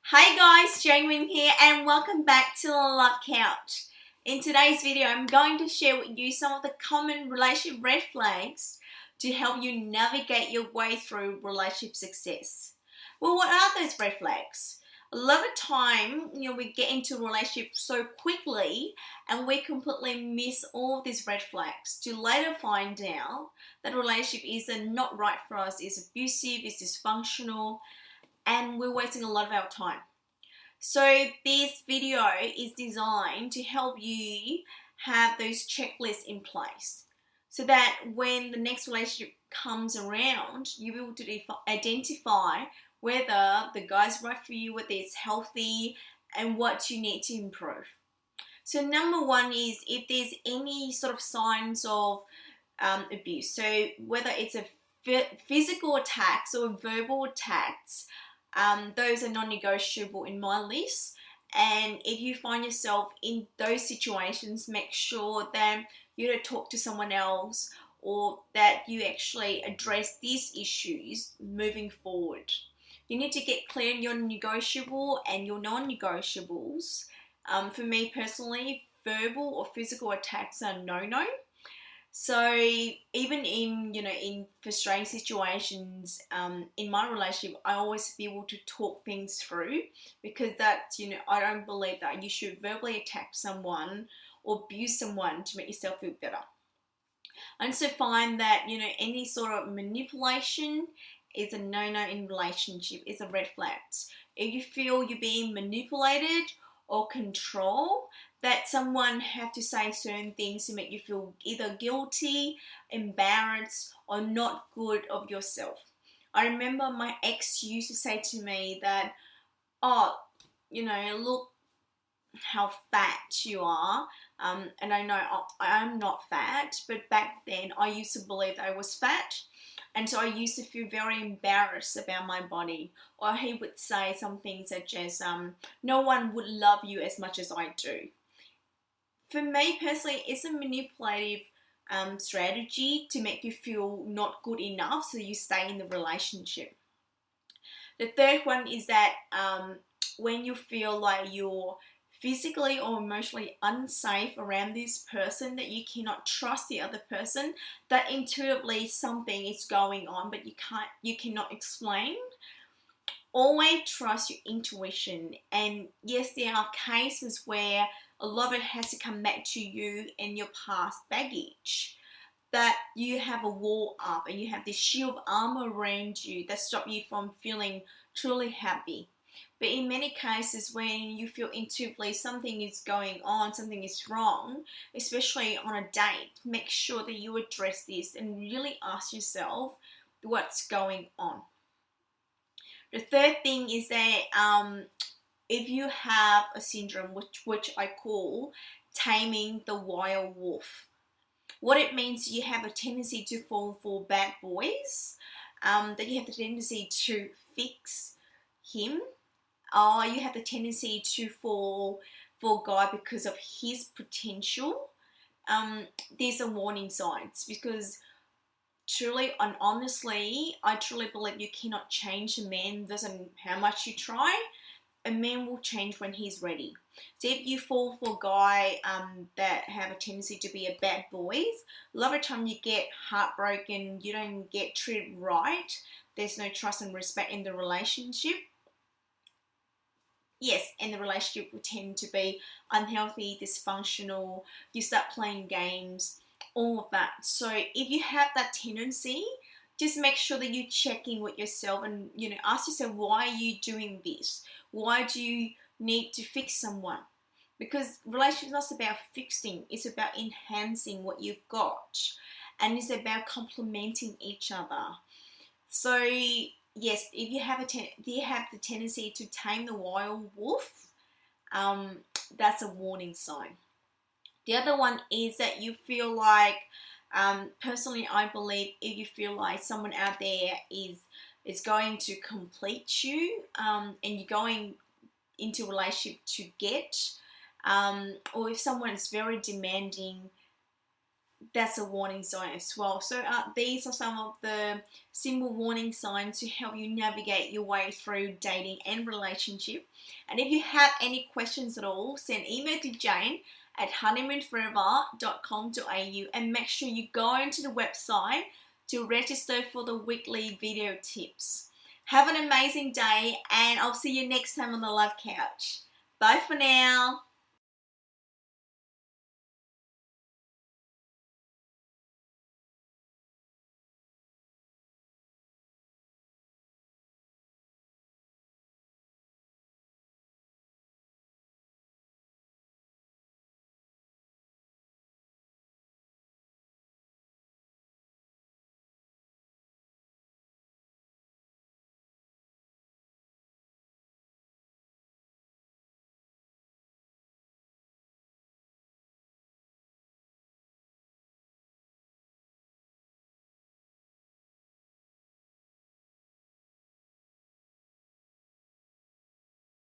Hi guys, Nguyen here and welcome back to the Love Couch. In today's video, I'm going to share with you some of the common relationship red flags to help you navigate your way through relationship success. Well, what are those red flags? A lot of time, we get into a relationship so quickly and we completely miss all of these red flags to later find out that relationship is not right for us, is abusive, is dysfunctional, and we're wasting a lot of our time. So this video is designed to help you have those checklists in place so that when the next relationship comes around, you'll be able to identify whether the guy's right for you, whether it's healthy, and what you need to improve. So number one is if there's any sort of signs of abuse. So whether it's a physical attacks or verbal attacks, those are non-negotiable in my list. And if you find yourself in those situations, make sure that you don't talk to someone else or that you actually address these issues moving forward. You need to get clear on your negotiable and your non-negotiables. For me personally, verbal or physical attacks are no-no. So even in frustrating situations in my relationship, I always be able to talk things through, because that's, I don't believe that you should verbally attack someone or abuse someone to make yourself feel better. I also find that any sort of manipulation is a no-no in relationship, is a red flag. If you feel you're being manipulated or controlled, that someone have to say certain things to make you feel either guilty, embarrassed, or not good of yourself. I remember my ex used to say to me that, oh, look how fat you are. And I know I'm not fat, but back then I used to believe that I was fat. And so I used to feel very embarrassed about my body. Or he would say something such as, no one would love you as much as I do. For me personally, it's a manipulative strategy to make you feel not good enough so you stay in the relationship. The third one is that when you feel like you're physically or emotionally unsafe around this person, that you cannot trust the other person, that intuitively something is going on but you cannot explain. Always trust your intuition. And yes, there are cases where a lot of it has to come back to you and your past baggage, that you have a wall up and you have this shield of armor around you that stop you from feeling truly happy. But in many cases, when you feel intuitively something is going on, something is wrong, especially on a date, make sure that you address this and really ask yourself what's going on. The third thing is that if you have a syndrome, which I call taming the wild wolf, what it means, you have a tendency to fall for bad boys, that you have the tendency to fix him, or you have the tendency to fall for a guy because of his potential. These are warning signs, because truly and honestly, I truly believe you cannot change a man. Doesn't how much you try. A man will change when he's ready. So if you fall for a guy that have a tendency to be a bad boy, a lot of time you get heartbroken, you don't get treated right, there's no trust and respect in the relationship. Yes, and the relationship will tend to be unhealthy, dysfunctional, you start playing games, all of that. So if you have that tendency, just make sure that you check in with yourself and ask yourself, why are you doing this? Why do you need to fix someone? Because relationship is not about fixing, it's about enhancing what you've got, and it's about complementing each other. So yes, if you have the tendency to tame the wild wolf, that's a warning sign. The other one is that you feel like, personally, I believe if you feel like someone out there is going to complete you, and you're going into a relationship to get, or if someone is very demanding, that's a warning sign as well. So these are some of the simple warning signs to help you navigate your way through dating and relationship. And if you have any questions at all, send email to Jane at honeymoonforever.com.au and make sure you go into the website to register for the weekly video tips. Have an amazing day, and I'll see you next time on the Love Couch. Bye for now.